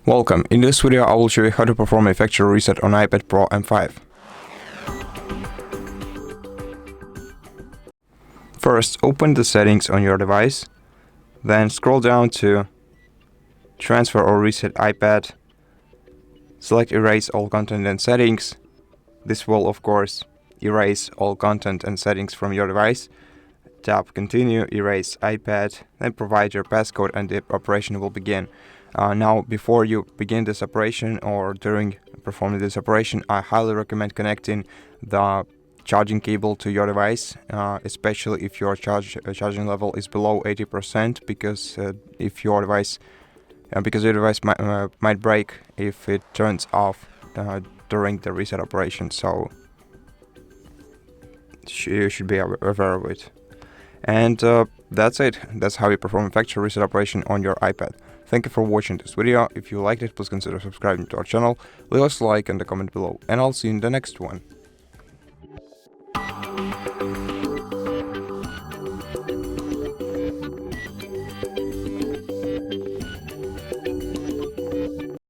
Welcome. In this video I will show you how to perform a factory reset on iPad Pro M5. First, open the settings on your device, then scroll down to Transfer or Reset iPad. Select Erase all content and settings. This will of course erase all content and settings from your device. Tap Continue, Erase iPad, then provide your passcode and the operation will begin. Now, before you begin this operation or during performing this operation, I highly recommend connecting the charging cable to your device, especially if your charging level is below 80%, because your device might break if it turns off during the reset operation. So you should be aware of it. And that's it. That's how you perform a factory reset operation on your iPad. Thank you for watching this video. If you liked it, please consider subscribing to our channel, leave us a like and a comment below, and I'll see you in the next one.